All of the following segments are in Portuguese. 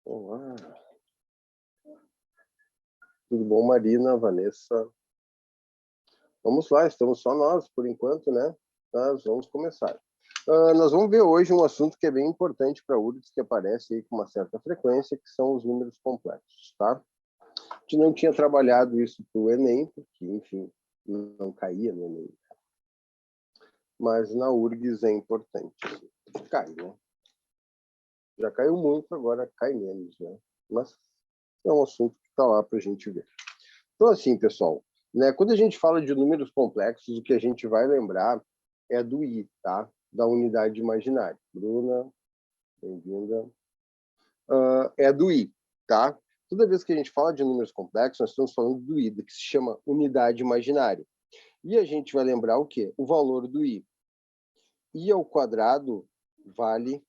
Olá. Tudo bom, Marina, Vanessa? Vamos lá, estamos só nós, por enquanto, né? Mas vamos começar. Nós vamos ver hoje um assunto que é bem importante para a URGS, que aparece aí com uma certa frequência, que são os números complexos, tá? A gente não tinha trabalhado isso para o Enem, porque, enfim, não caía no Enem. Mas na URGS é importante. Cai, né? Já caiu muito, agora cai menos, né? Mas é um assunto que está lá para a gente ver. Então, assim, pessoal, né, quando a gente fala de números complexos, o que a gente vai lembrar é do I, tá? Da unidade imaginária. Bruna, bem-vinda. É do I, tá? Toda vez que a gente fala de números complexos, nós estamos falando do I, que se chama unidade imaginária. E a gente vai lembrar o quê? O valor do I. I ao quadrado vale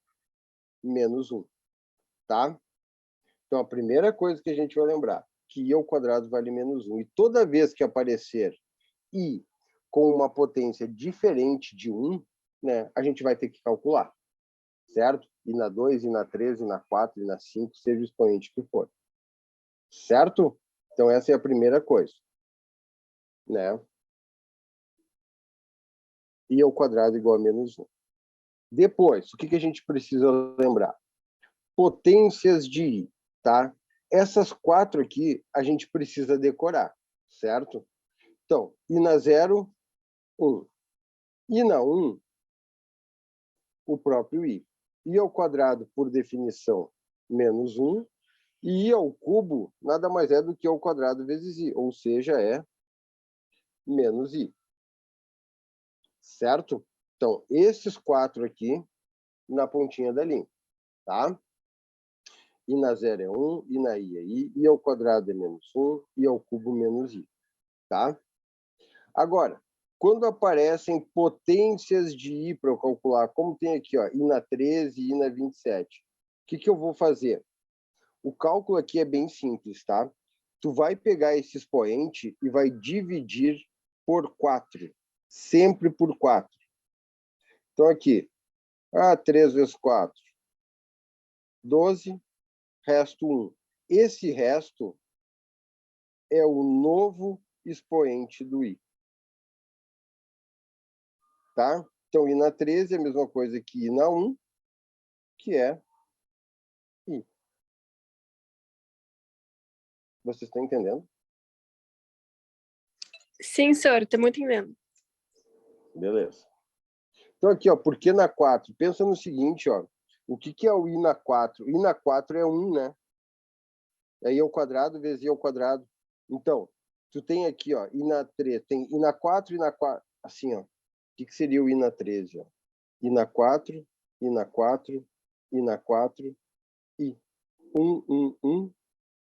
menos 1, tá? Então, a primeira coisa que a gente vai lembrar, que I ao quadrado vale menos 1. E toda vez que aparecer I com uma potência diferente de 1, né, a gente vai ter que calcular, certo? I na 2, I na 3, I na 4, I na 5, seja o expoente que for. Certo? Então, essa é a primeira coisa, né? I ao quadrado igual a menos 1. Depois, o que a gente precisa lembrar? Potências de I, tá? Essas 4 aqui, a gente precisa decorar, certo? Então, I na 0, 1. I na 1, o próprio I. I ao quadrado, por definição, menos 1. E I ao cubo nada mais é do que I ao quadrado vezes I, ou seja, é menos I. Certo? Então, esses 4 aqui na pontinha da linha, tá? I na 0 é 1, I na I é I ao quadrado é menos 1, I ao cubo menos I, tá? Agora, quando aparecem potências de I para eu calcular, como tem aqui, ó, I na 13 e I na 27, o que eu vou fazer? O cálculo aqui é bem simples, tá? Tu vai pegar esse expoente e vai dividir por 4, sempre por 4. Então, aqui, 3 vezes 4, 12, resto 1. Esse resto é o novo expoente do I. Tá? Então, I na 13 é a mesma coisa que I na 1, que é I. Vocês estão entendendo? Sim, senhor, estamos entendendo. Beleza. Então, aqui, ó, por que na 4? Pensa no seguinte, ó. O que é o I na 4? I na 4 é 1, né? É I ao quadrado vezes I ao quadrado. Então, tu tem aqui, ó, I na 3. Tem I na 4 e I na 4. Assim, ó. O que seria o I na 13? Ó? I na 4, I na 4, I na 4, I. 1, 1, 1,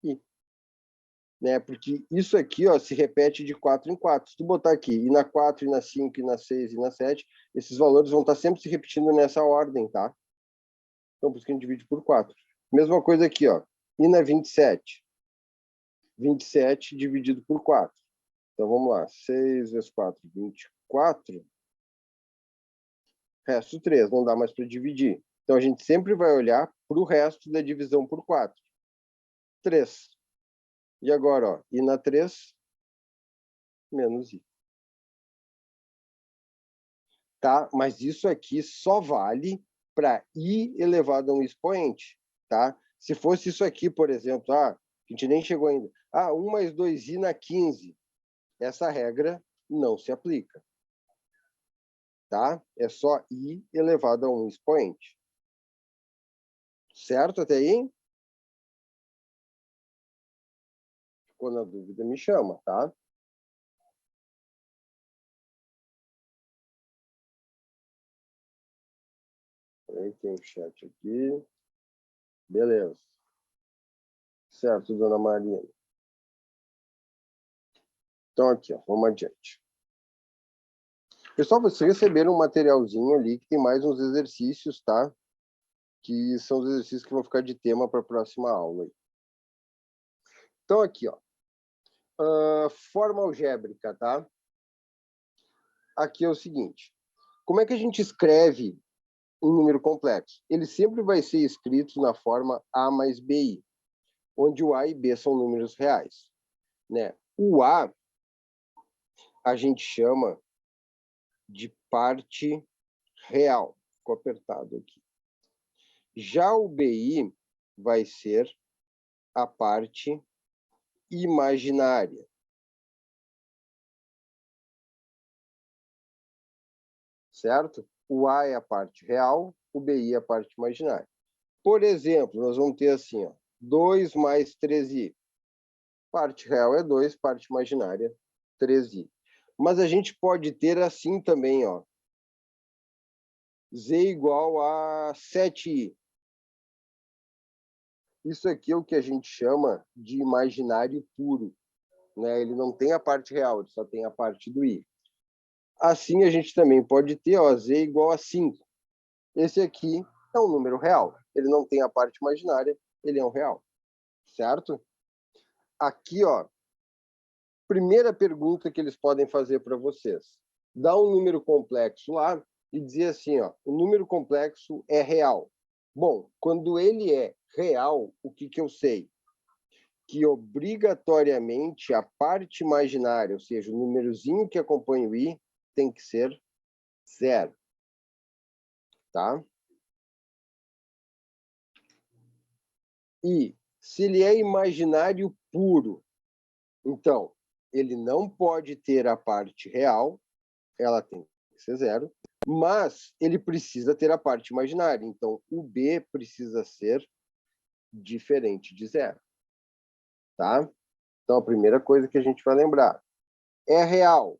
I. Né? Porque isso aqui, ó, se repete de 4 em 4. Se tu botar aqui I na 4, I na 5, I na 6, I na 7, esses valores vão estar sempre se repetindo nessa ordem, tá? Então, por isso que a gente divide por 4. Mesma coisa aqui, ó. I na 27. 27 dividido por 4. Então, vamos lá. 6 vezes 4, 24. Resto 3. Não dá mais para dividir. Então, a gente sempre vai olhar para o resto da divisão por 4. 3. E agora, ó, I na 3 menos I. Tá? Mas isso aqui só vale para I elevado a um expoente. Tá? Se fosse isso aqui, por exemplo, a gente nem chegou ainda. 1 mais 2I na 15. Essa regra não se aplica. Tá? É só I elevado a um expoente. Certo até aí? Ficou na dúvida, me chama, tá? Aí tem o chat aqui. Beleza. Certo, dona Marina. Então, aqui, ó, vamos adiante. Pessoal, vocês receberam um materialzinho ali que tem mais uns exercícios, tá? Que são os exercícios que vão ficar de tema para a próxima aula. Então, aqui, ó. Forma algébrica, tá? Aqui é o seguinte. Como é que a gente escreve um número complexo? Ele sempre vai ser escrito na forma A mais BI. onde o A e B são números reais, né? O A a gente chama de parte real. Ficou apertado aqui. Já o BI vai ser a parte imaginária. Certo? O A é a parte real, o BI é a parte imaginária. Por exemplo, nós vamos ter assim, ó, 2 mais 3i. Parte real é 2, parte imaginária 3i. Mas a gente pode ter assim também, ó, z igual a 7i. Isso aqui é o que a gente chama de imaginário puro, né? Ele não tem a parte real, ele só tem a parte do i. Assim, a gente também pode ter, ó, z igual a 5. Esse aqui é um número real. Ele não tem a parte imaginária, ele é um real. Certo? Aqui, ó, primeira pergunta que eles podem fazer para vocês. Dá um número complexo lá e dizer assim, ó, o número complexo é real. Bom, quando ele é real, o que eu sei? Que obrigatoriamente a parte imaginária, ou seja, o númerozinho que acompanha o i, tem que ser 0. Tá? E se ele é imaginário puro, então, ele não pode ter a parte real, ela tem que ser 0, mas ele precisa ter a parte imaginária. Então, o B precisa ser diferente de 0. Tá? Então, a primeira coisa que a gente vai lembrar. É real,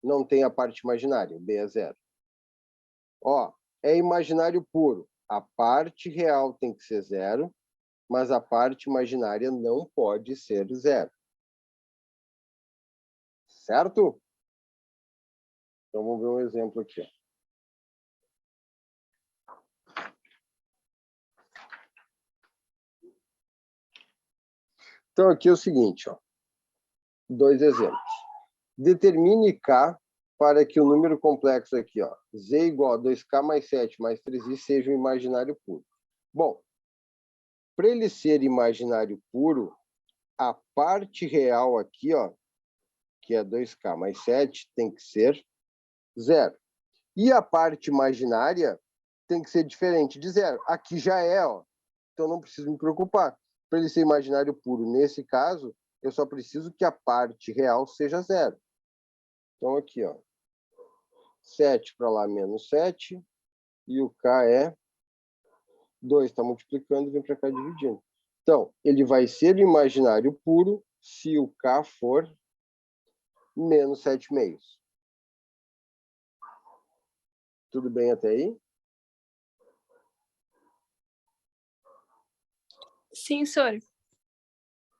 não tem a parte imaginária, o B é 0. Ó, é imaginário puro, a parte real tem que ser 0, mas a parte imaginária não pode ser 0. Certo? Então, vamos ver um exemplo aqui. Então, aqui é o seguinte, ó, 2 exemplos. Determine K para que o número complexo aqui, ó, Z igual a 2K mais 7 mais 3i seja um imaginário puro. Bom, para ele ser imaginário puro, a parte real aqui, ó, que é 2K mais 7, tem que ser 0. E a parte imaginária tem que ser diferente de 0. Aqui já é, ó, então não preciso me preocupar. Para ele ser imaginário puro, nesse caso, eu só preciso que a parte real seja 0. Então, aqui, ó, 7 para lá menos 7, e o K é 2. Está multiplicando, vem para cá dividindo. Então, ele vai ser imaginário puro se o K for menos 7 meios. Tudo bem até aí? Sim, senhor.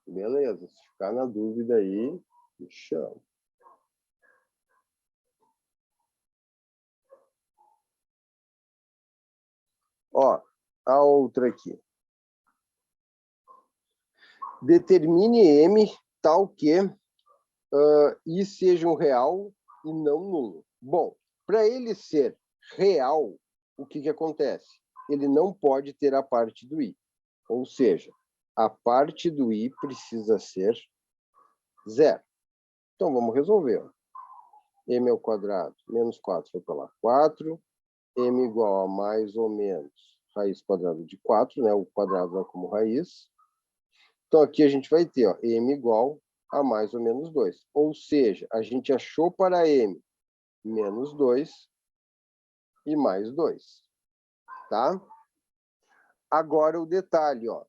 Beleza. Se ficar na dúvida aí, me chama. Ó, a outra aqui. Determine M tal que I seja um real e não nulo. Bom, para ele ser real, o que acontece? Ele não pode ter a parte do i. Ou seja, a parte do i precisa ser 0. Então, vamos resolver. M ao quadrado menos 4 foi para lá 4. M igual a mais ou menos raiz quadrada de 4, né? O quadrado vai como raiz. Então, aqui a gente vai ter, ó, M igual a mais ou menos 2. Ou seja, a gente achou para M menos 2 e mais 2. Tá? Agora o detalhe, ó,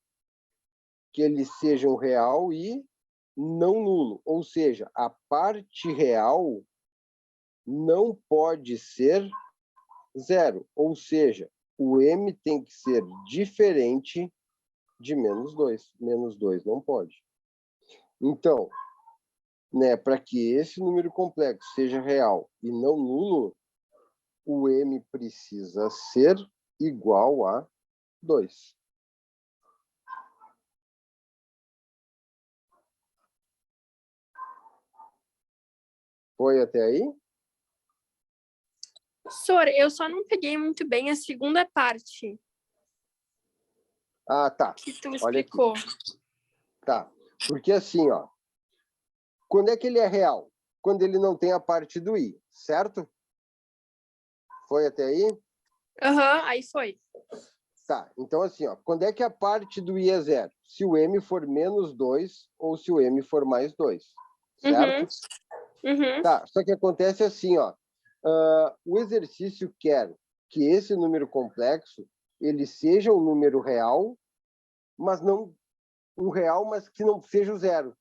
que eles sejam real e não nulo. Ou seja, a parte real não pode ser 0. Ou seja, o M tem que ser diferente de menos 2. Menos 2 não pode. Então, né, para que esse número complexo seja real e não nulo, o M precisa ser igual a 2. Foi até aí? Senhor, eu só não peguei muito bem a segunda parte Ah, tá. que tu Olha aqui. explicou. Tá. Porque assim, ó. Quando é que ele é real? Quando ele não tem a parte do i, certo? Foi até aí? Aham, aí foi. Tá. Então, assim, ó. Quando é que a parte do i é zero? Se o m for menos 2 ou se o m for mais 2. Certo? Uhum. Tá. Só que acontece assim, ó. O exercício quer que esse número complexo ele seja um número real, mas não um real, mas que não seja o zero.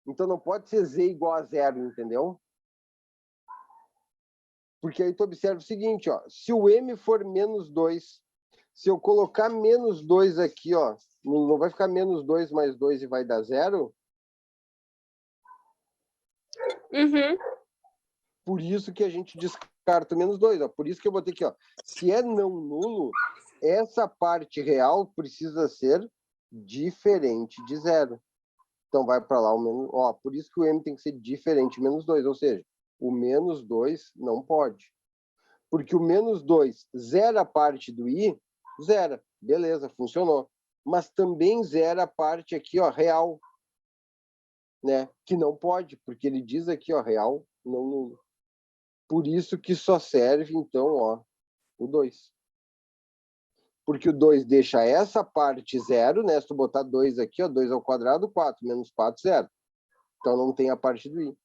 Então não pode ser z igual a zero, entendeu? Porque aí tu observa o seguinte, ó, se o m for menos 2, se eu colocar menos 2 aqui, ó, não vai ficar menos 2 mais 2 e vai dar zero? Uhum. Por isso que a gente descarta o menos 2, ó. Por isso que eu botei aqui, ó. Se é não nulo, essa parte real precisa ser diferente de zero. Então vai para lá o menos... Ó, por isso que o m tem que ser diferente de menos 2, ou seja, o menos 2 não pode. Porque o menos 2 zera a parte do i, zera. Beleza, funcionou. Mas também zera a parte aqui, ó, real. Né? Que não pode, porque ele diz aqui, ó, real, não nulo. Por isso que só serve, então, ó, o 2. Porque o 2 deixa essa parte zero, né? Se tu botar 2 aqui, ó, 2 ao quadrado, 4. Menos 4, zero. Então não tem a parte do i.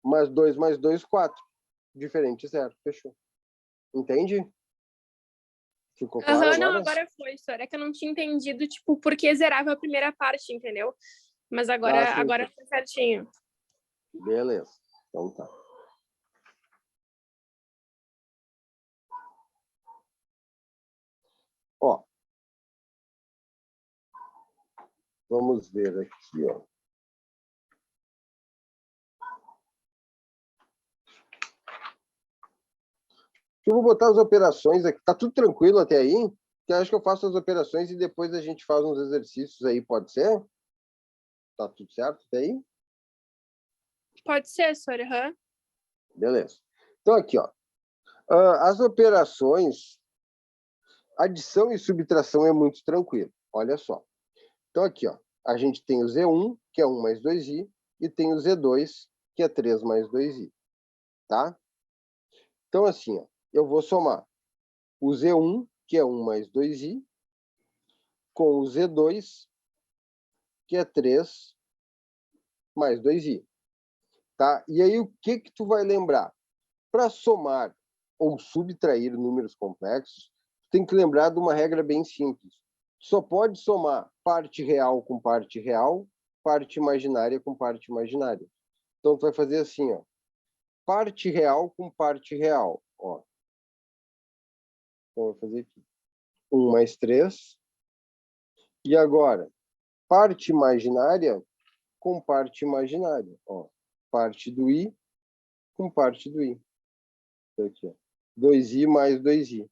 Mas 2 mais 2, 4. Diferente, zero. Fechou. Entende? Ficou claro Aham, não, agora? agora foi, senhor. É que eu não tinha entendido, tipo, por que zerava a primeira parte, entendeu? Mas Ah, agora, sim, agora sim. foi certinho. Beleza. Então tá. Ó, vamos ver aqui, ó. Eu vou botar as operações aqui. Tá tudo tranquilo até aí? Que acho que eu faço as operações e depois a gente faz uns exercícios aí, pode ser? Tá tudo certo até aí? Pode ser, senhor. Aham. Beleza. Então aqui, ó. As operações, adição e subtração é muito tranquilo. Olha só. Então aqui, ó. A gente tem o Z1, que é 1 mais 2i, e tem o Z2, que é 3 mais 2i. Tá? Então assim, ó. Eu vou somar o Z1, que é 1 mais 2i, com o Z2, que é 3 mais 2i. Tá? E aí, o que que tu vai lembrar? Para somar ou subtrair números complexos, tu tem que lembrar de uma regra bem simples. Só pode somar parte real com parte real, parte imaginária com parte imaginária. Então, tu vai fazer assim, ó. Parte real com parte real. Ó. Então, eu vou fazer aqui. 1 mais 3. E agora, parte imaginária com parte imaginária. Ó. Parte do i com parte do i. Então, aqui, ó. 2i mais 2i.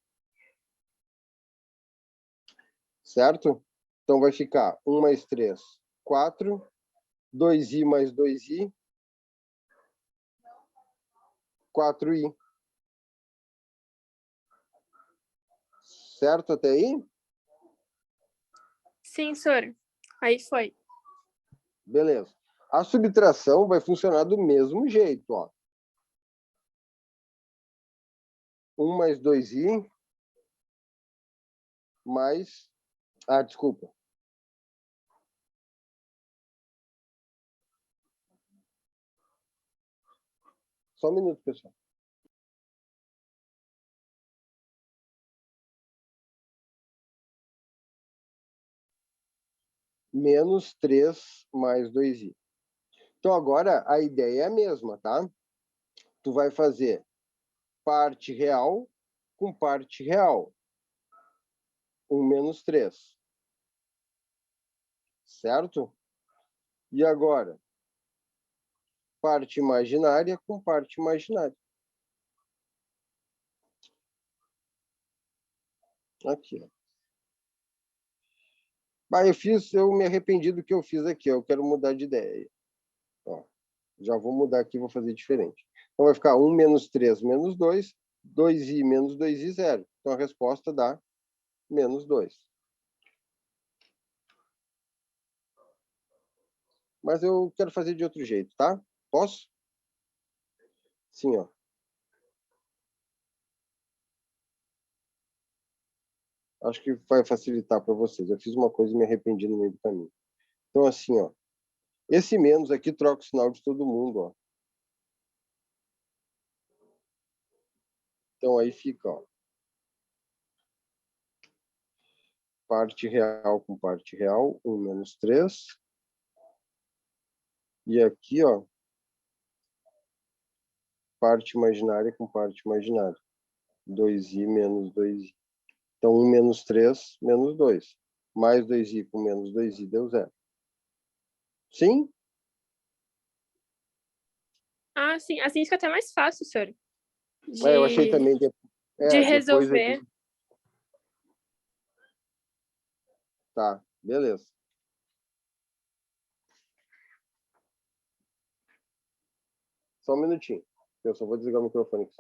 Certo? Então vai ficar 1 mais 3, 4. 2i mais 2i, 4i. Certo até aí? Sim, senhor. Aí foi. Beleza. A subtração vai funcionar do mesmo jeito, ó. 1 mais 2i mais... Ah, desculpa. Só um minuto, pessoal. Menos 3 mais 2i. Então, agora, a ideia é a mesma, tá? Tu vai fazer parte real com parte real. 1 menos 3. Certo? E agora? Parte imaginária com parte imaginária. Aqui, ó. Eu me arrependi do que eu fiz aqui, eu quero mudar de ideia. Ó, já vou mudar aqui, vou fazer diferente. Então vai ficar 1 menos 3 menos 2, 2i menos 2i, 0. Então a resposta dá menos 2. Mas eu quero fazer de outro jeito, tá? Posso? Sim, ó. Acho que vai facilitar para vocês. Eu fiz uma coisa e me arrependi no meio do caminho. Então, assim, ó. Esse menos aqui troca o sinal de todo mundo, ó. Então, aí fica, ó. Parte real com parte real, 1 menos 3. E aqui, ó, parte imaginária com parte imaginária. 2i menos 2i. Então, 1 menos 3, menos 2. Mais 2i com menos 2i deu 0. Sim? Ah, sim. Assim fica até mais fácil, senhor. Eu achei De, também. de Depois resolver. ali. Tá, beleza. Só um minutinho. Eu só vou desligar o microfone aqui.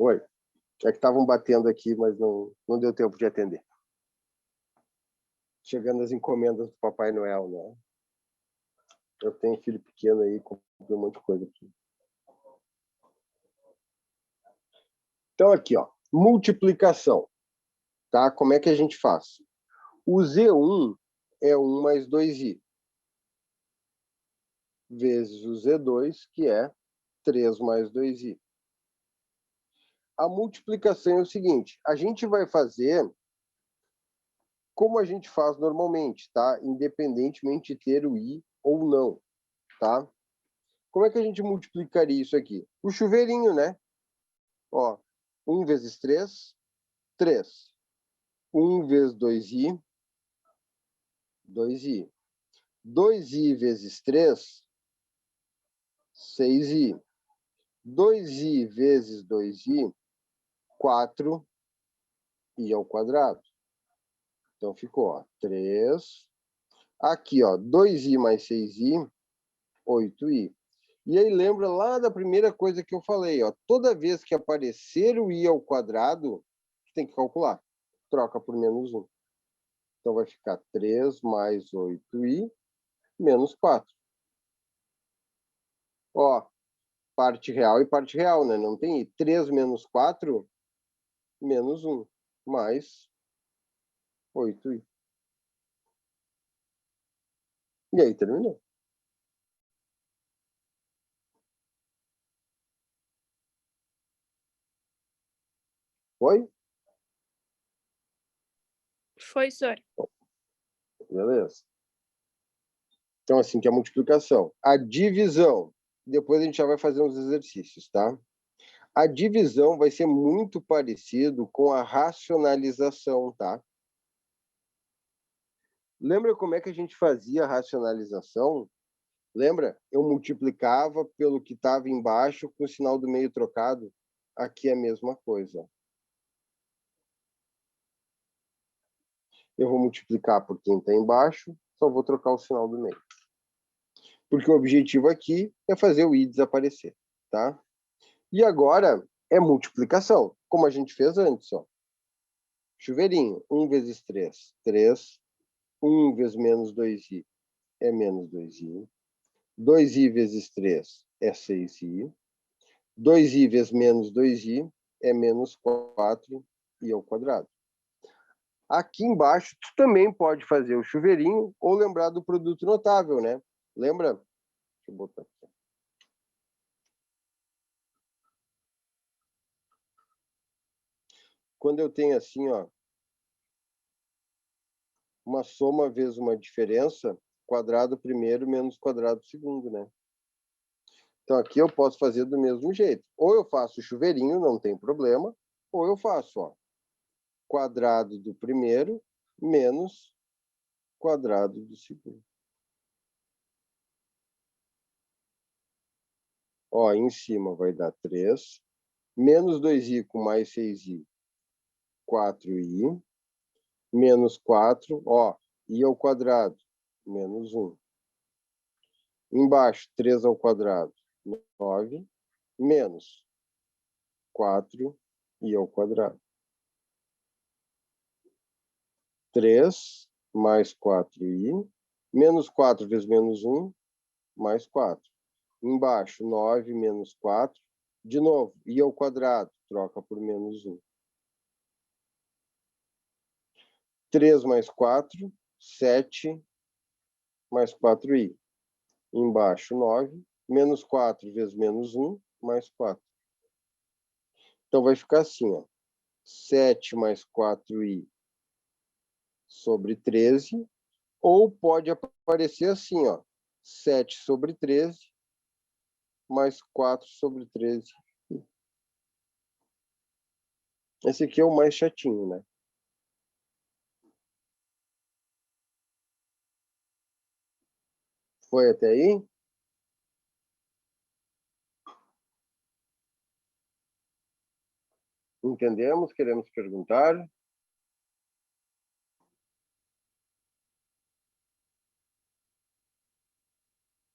Oi. É que estavam batendo aqui, mas não deu tempo de atender. Chegando as encomendas do Papai Noel, né? Eu tenho filho pequeno aí, comprei um monte de coisa aqui. Então, aqui, ó. Multiplicação. Tá? Como é que a gente faz? O Z1 é 1 mais 2i. Vezes o Z2, que é 3 mais 2i. A multiplicação é o seguinte. A gente vai fazer como a gente faz normalmente, tá? Independentemente de ter o i ou não, tá? Como é que a gente multiplicaria isso aqui? O chuveirinho, né? Ó, 1 vezes 3, 3. 1 vezes 2i, 2i. 2i vezes 3, 6i. 2i vezes 2i, 4i ao quadrado. Então ficou, ó, 3. Aqui, ó, 2i mais 6i, 8i. E aí lembra lá da primeira coisa que eu falei, ó, toda vez que aparecer o i ao quadrado, tem que calcular. Troca por menos 1. Então vai ficar 3 mais 8i menos 4. Ó, parte real e parte real, né? Não tem i. 3 menos 4, menos 1, mais 8i. E aí terminou. Foi? Foi, senhor. Beleza. Então, assim que é a multiplicação. A divisão. Depois a gente já vai fazer uns exercícios, tá? A divisão vai ser muito parecido com a racionalização, tá? Lembra como é que a gente fazia a racionalização? Lembra? Eu multiplicava pelo que estava embaixo com o sinal do meio trocado. Aqui é a mesma coisa. Eu vou multiplicar por quem está embaixo, só vou trocar o sinal do meio. Porque o objetivo aqui é fazer o i desaparecer, tá? E agora é multiplicação, como a gente fez antes, ó. Chuveirinho, 1 vezes 3, 3. 1 vezes menos 2i é menos 2i. 2i vezes 3 é 6i. 2i vezes menos 2i é menos 4i ao quadrado. Aqui embaixo, tu também pode fazer o chuveirinho ou lembrar do produto notável, né? Lembra? Deixa eu botar aqui. Quando eu tenho assim, ó, uma soma vezes uma diferença, quadrado primeiro menos quadrado segundo, né? Então aqui eu posso fazer do mesmo jeito. Ou eu faço o chuveirinho, não tem problema, ou eu faço, ó, quadrado do primeiro menos quadrado do segundo. Ó, em cima vai dar 3. Menos 2i com mais 6i, 4i. Menos 4, ó, i ao quadrado, menos 1. Embaixo, 3 ao quadrado, 9. Menos 4i ao quadrado. 3 mais 4i. Menos 4 vezes menos 1, mais 4. Embaixo, 9 menos 4. De novo, i ao quadrado, troca por menos 1. 3 mais 4, 7 mais 4i. Embaixo, 9. Menos 4 vezes menos 1, mais 4. Então, vai ficar assim, ó. 7 mais 4i sobre 13. Ou pode aparecer assim, ó. 7 sobre 13 mais 4 sobre 13. Esse aqui é o mais chatinho, né? Foi até aí? Entendemos? Queremos perguntar?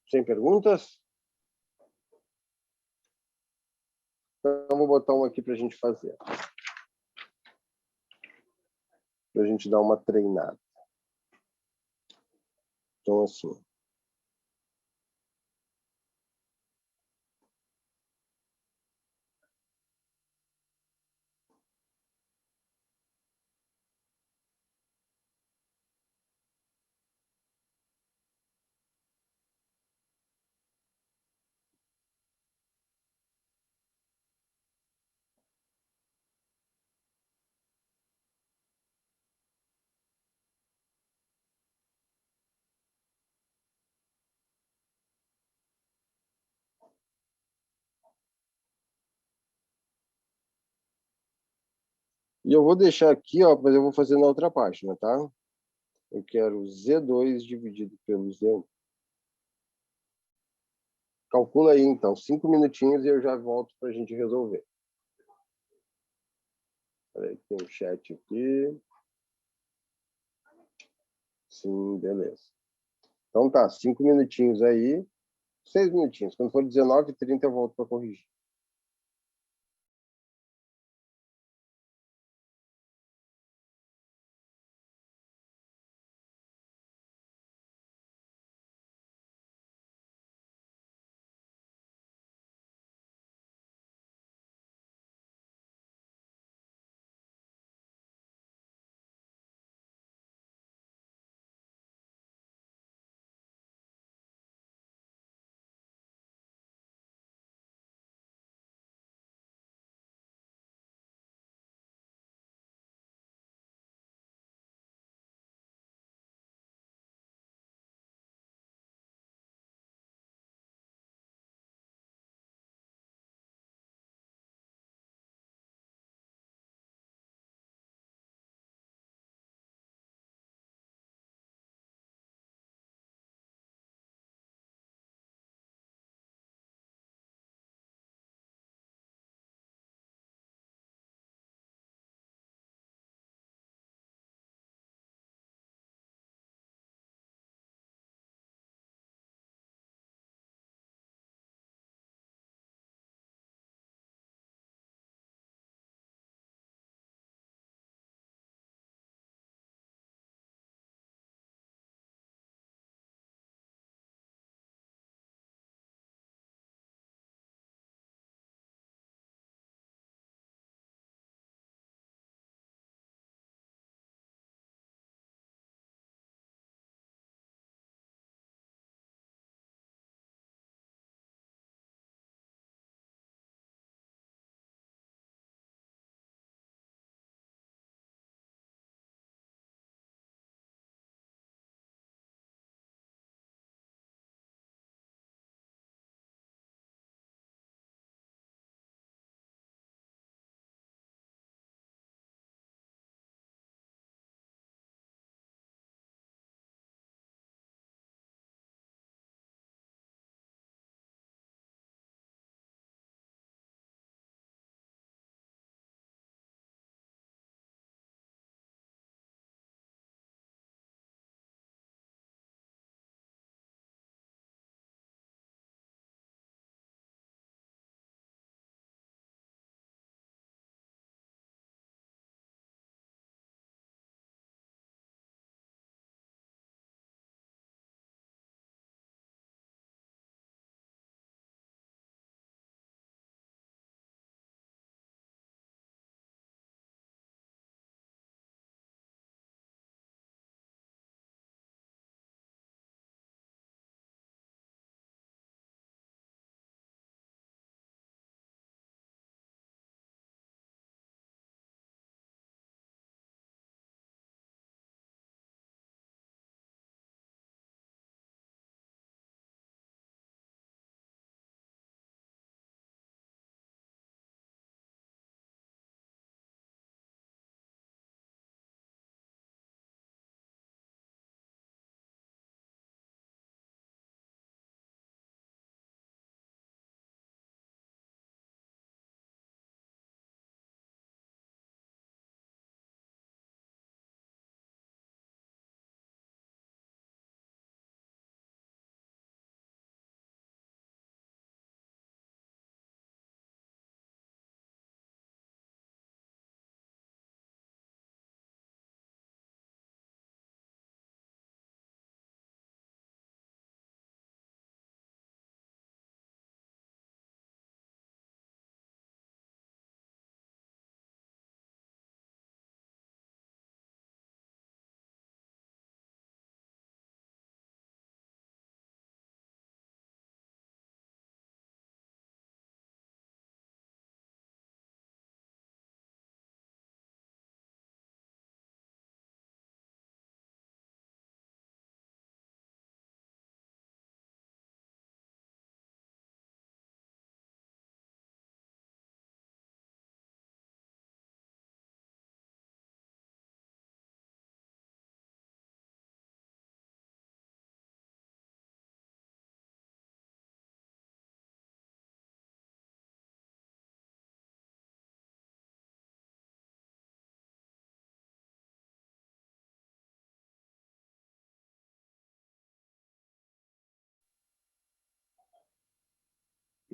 Sem perguntas? Então, vou botar um aqui para a gente fazer. Para a gente dar uma treinada. Então, assim. E eu vou deixar aqui, ó, mas eu vou fazer na outra página, tá? Eu quero Z2 dividido pelo Z1. Calcula aí, então, 5 minutinhos e eu já volto para a gente resolver. Peraí, tem um chat aqui. Sim, beleza. Então tá, 5 minutinhos aí, 6 minutinhos. Quando for 19h30 eu volto para corrigir.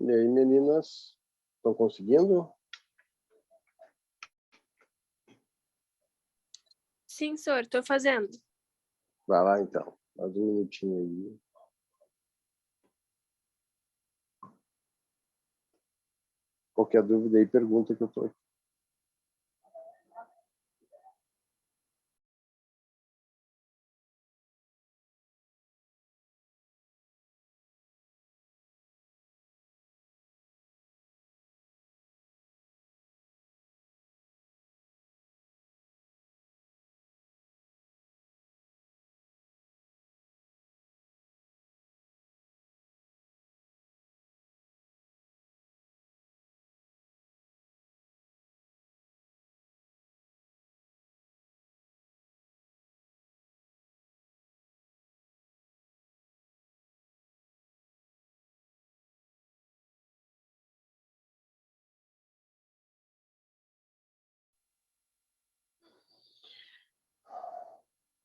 E aí, meninas, estão conseguindo? Sim, senhor, estou fazendo. Vai lá, então. Mais um minutinho aí. Qualquer dúvida aí, pergunta que eu estou aqui.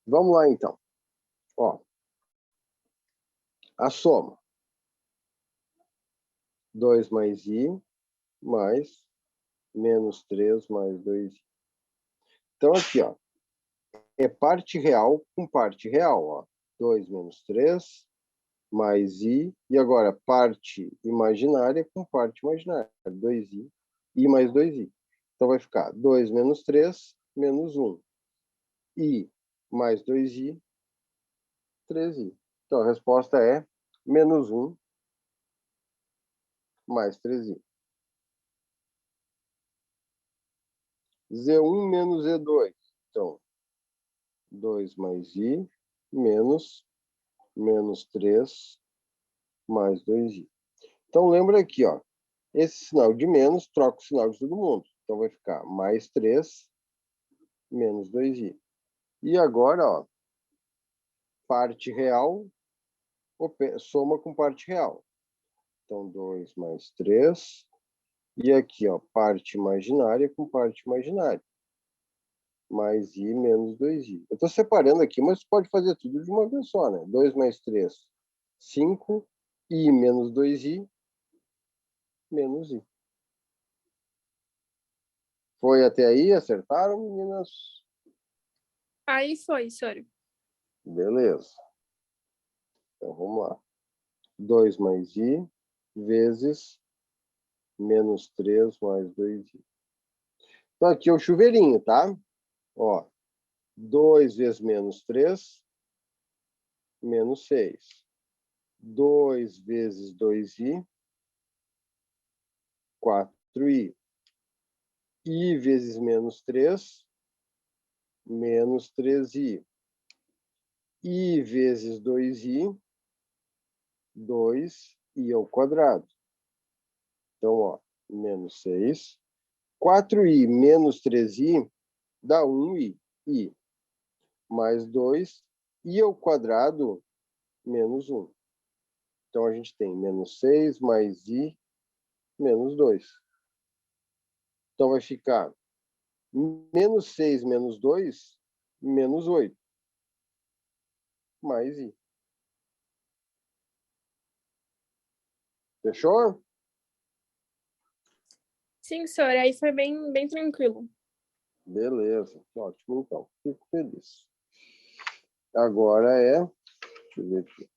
Vamos lá, então. Ó, a soma. 2 mais i, mais menos 3 mais 2i. Então, aqui, ó, é parte real com parte real, ó. 2 menos 3, mais i, e agora parte imaginária com parte imaginária, 2i, i mais 2i. Então, vai ficar 2 menos 3, menos 1. I mais 2i, 3i. Então, a resposta é menos 1 mais 3i. Z1 menos Z2. Então, 2 mais i menos 3 mais 2i. Então, lembra aqui, ó, esse sinal de menos troca o sinal de todo mundo. Então, vai ficar mais 3 menos 2i. E agora, ó, parte real soma com parte real. Então, 2 mais 3. E aqui, ó, parte imaginária com parte imaginária. Mais i menos 2i. Eu estou separando aqui, mas pode fazer tudo de uma vez só, né? 2 mais 3, 5. I menos 2i, menos i. Foi até aí? Acertaram, meninas? Aí foi, senhor. Beleza. Então, vamos lá. 2 mais i vezes menos 3 mais 2i. Então, aqui é o chuveirinho, tá? Ó, 2 vezes menos 3, menos 6. 2 vezes 2i, 4i. I vezes menos 3, menos 3i. I vezes 2i, 2i ao quadrado. Então, ó, menos 6. 4i menos 3i dá 1i. I mais 2, i ao quadrado menos 1. Então, a gente tem menos 6 mais i menos 2. Então, vai ficar menos 6 menos 2, menos 8. Mais i. Fechou? Sim, senhor, aí foi bem tranquilo. Beleza. Ótimo, então. Fico feliz. Agora deixa eu ver aqui.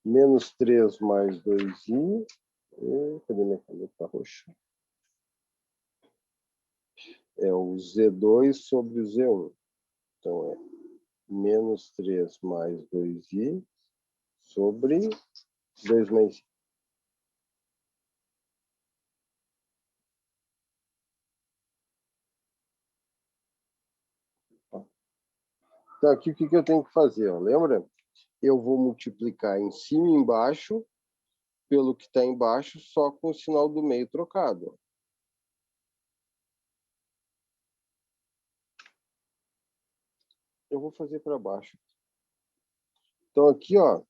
Menos 3 mais 2i. Cadê minha caneta roxa? É o Z2 sobre o Z1. Então, é menos 3 mais 2i sobre 2 mais i. Então, aqui o que eu tenho que fazer? Ó? Lembra? Eu vou multiplicar em cima e embaixo pelo que está embaixo, só com o sinal do meio trocado. Ó. Eu vou fazer para baixo. Então, aqui, ó,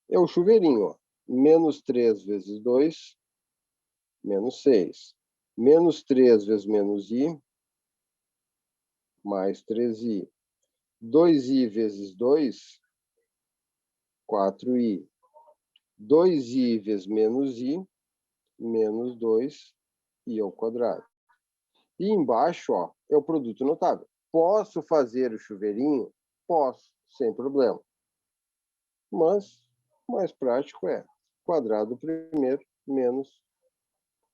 é o chuveirinho. Ó. Menos 3 vezes 2, menos 6. Menos 3 vezes menos i, mais 3i. 2i vezes 2, 4i. 2i vezes menos i, menos 2i ao quadrado. E embaixo, ó, é o produto notável. Posso fazer o chuveirinho? Posso, sem problema. Mas o mais prático é quadrado primeiro menos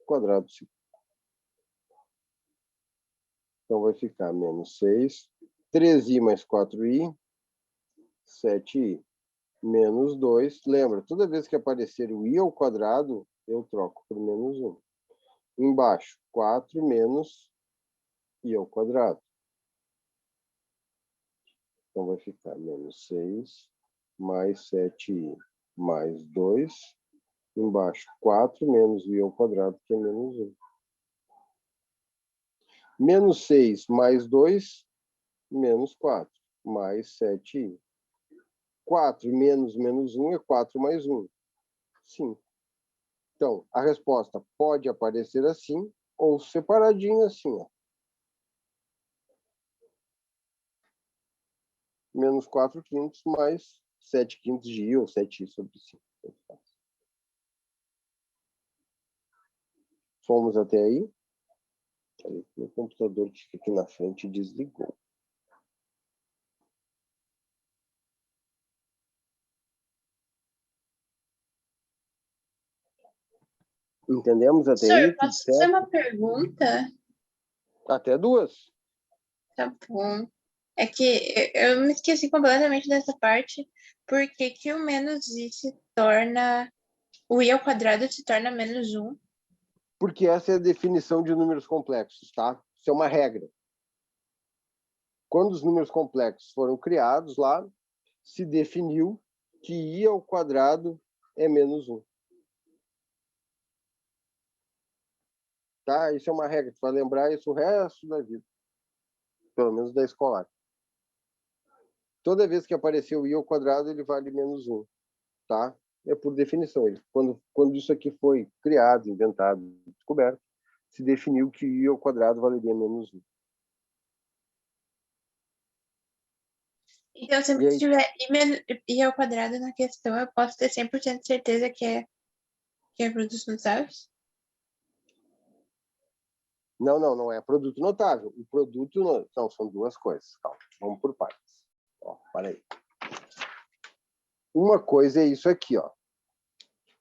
quadrado segundo. Então vai ficar menos 6, 3i mais 4i, 7i, menos 2. Lembra, toda vez que aparecer o i ao quadrado, eu troco por menos 1. Embaixo, 4 menos i ao quadrado. Então vai ficar menos 6 mais 7i mais 2. Embaixo, 4 menos i ao quadrado, que é menos 1. Menos 6 mais 2, menos 4, mais 7i. 4 menos menos 1 é 4 mais 1. 5. Então, a resposta pode aparecer assim, ou separadinho assim, ó. Menos 4 quintos mais 7 quintos de i, ou 7i sobre 5. Fomos até aí. Meu computador que fica aqui na frente desligou. Entendemos até aí? Professor, posso fazer uma pergunta? Até 2. Tá bom. É que eu me esqueci completamente dessa parte. Por que que o menos i se torna... O i ao quadrado se torna menos 1? Porque essa é a definição de números complexos, tá? Isso é uma regra. Quando os números complexos foram criados lá, se definiu que i ao quadrado é menos 1. Tá? Isso é uma regra, tu vai lembrar isso o resto da vida. Pelo menos da escolar. Toda vez que aparecer o i ao quadrado, ele vale menos 1. Tá? É por definição. Quando isso aqui foi criado, inventado, descoberto, se definiu que i ao quadrado valeria menos 1. Então, sempre que tiver i ao quadrado na questão, eu posso ter 100% de certeza que é produtos notáveis? Não é produto notável. O produto não, são duas coisas. Calma, vamos por partes. Ó, para aí. Uma coisa é isso aqui, ó.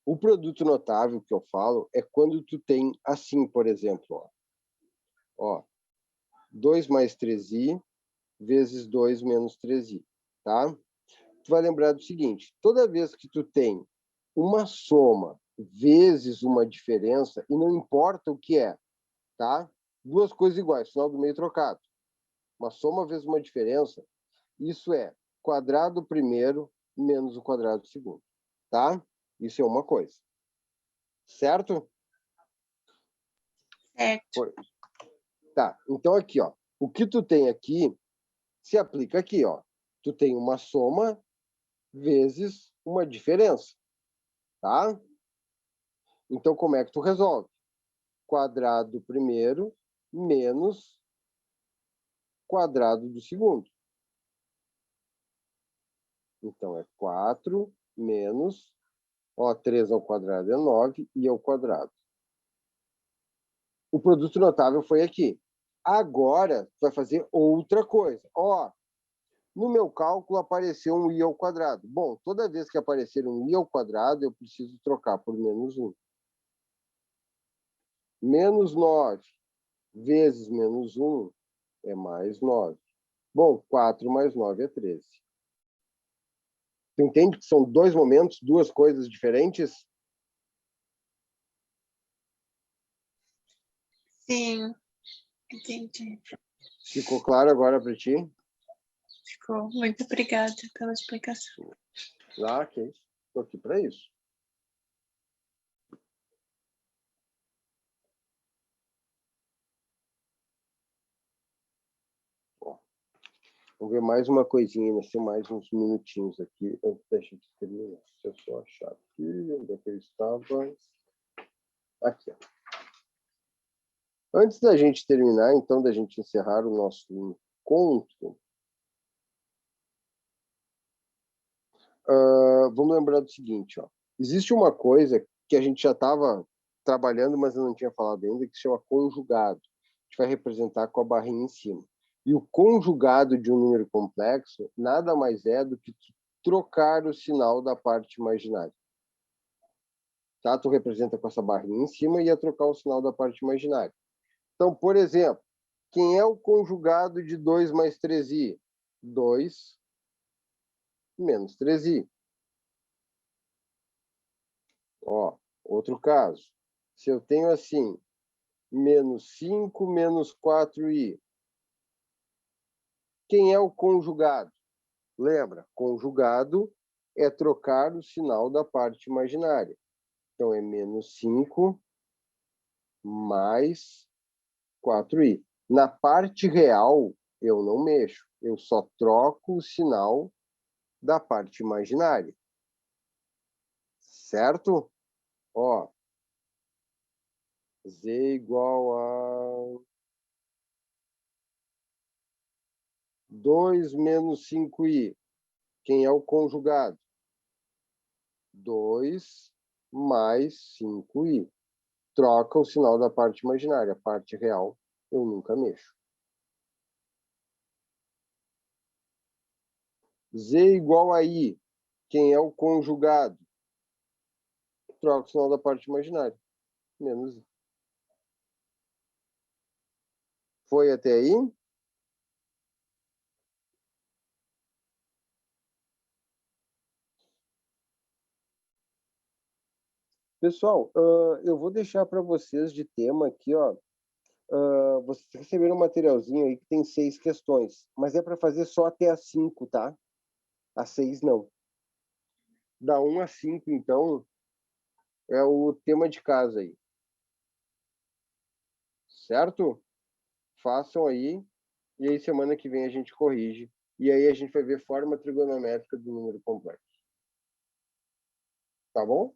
O produto notável que eu falo é quando tu tem assim, por exemplo, ó, 2 mais 3i vezes 2 menos 3i, tá? Tu vai lembrar do seguinte, toda vez que tu tem uma soma vezes uma diferença, e não importa o que é, tá? Duas coisas iguais, final do meio trocado. Uma soma vezes uma diferença, isso é quadrado primeiro menos o quadrado segundo, tá? Isso é uma coisa. Certo? Certo. Tá, então aqui, ó. O que tu tem aqui se aplica aqui, ó. Tu tem uma soma vezes uma diferença, tá? Então, como é que tu resolve? Quadrado primeiro menos quadrado do segundo. Então, é 4 menos, ó, 3 ao quadrado é 9, i ao quadrado. O produto notável foi aqui. Agora, tu vai fazer outra coisa. Ó, no meu cálculo apareceu um i ao quadrado. Bom, toda vez que aparecer um i ao quadrado, eu preciso trocar por menos 1. Menos 9 vezes menos 1 é mais 9. Bom, 4 mais 9 é 13. Tu entende que são dois momentos, duas coisas diferentes? Sim, entendi. Ficou claro agora para ti? Ficou. Muito obrigada pela explicação. Ah, ok. Estou aqui para isso. Ó, vamos ver mais uma coisinha, nesse mais uns minutinhos aqui. Deixa eu terminar. Se eu só achar aqui, onde é que eu estava? Aqui, ó. Antes da gente terminar, então, da gente encerrar o nosso encontro, vamos lembrar do seguinte, ó. Existe uma coisa que a gente já estava trabalhando, mas eu não tinha falado ainda, que se chama conjugado. A gente vai representar com a barrinha em cima. E o conjugado de um número complexo nada mais é do que trocar o sinal da parte imaginária. Tá? Tu representa com essa barrinha em cima e ia trocar o sinal da parte imaginária. Então, por exemplo, quem é o conjugado de 2 mais 3i? 2 menos 3i. Ó, outro caso. Se eu tenho assim, menos 5 menos 4i, quem é o conjugado? Lembra, conjugado é trocar o sinal da parte imaginária. Então, é menos 5 mais 4i. Na parte real, eu não mexo. Eu só troco o sinal da parte imaginária. Certo? Ó, z igual a 2 menos 5i. Quem é o conjugado? 2 mais 5i. Troca o sinal da parte imaginária. A parte real, eu nunca mexo. Z igual a i. Quem é o conjugado? Troca o sinal da parte imaginária. Menos i. Foi até aí? Pessoal, eu vou deixar para vocês de tema aqui, ó. Vocês receberam um materialzinho aí que tem 6 questões, mas é para fazer só até as 5, tá? As 6 não. Da 1 a 5, então, é o tema de casa aí. Certo? Façam aí, e aí semana que vem a gente corrige. E aí a gente vai ver forma trigonométrica do número complexo. Tá bom?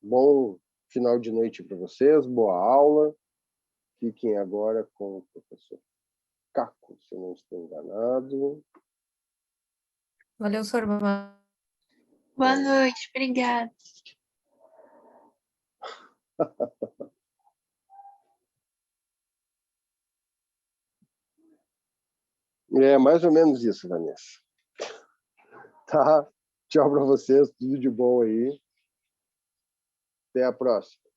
Bom final de noite para vocês, boa aula. Fiquem agora com o professor Caco, se eu não estou enganado. Valeu, Sorba. Boa noite, obrigada. É mais ou menos isso, Vanessa. Tá? Tchau para vocês, tudo de bom aí. Até a próxima.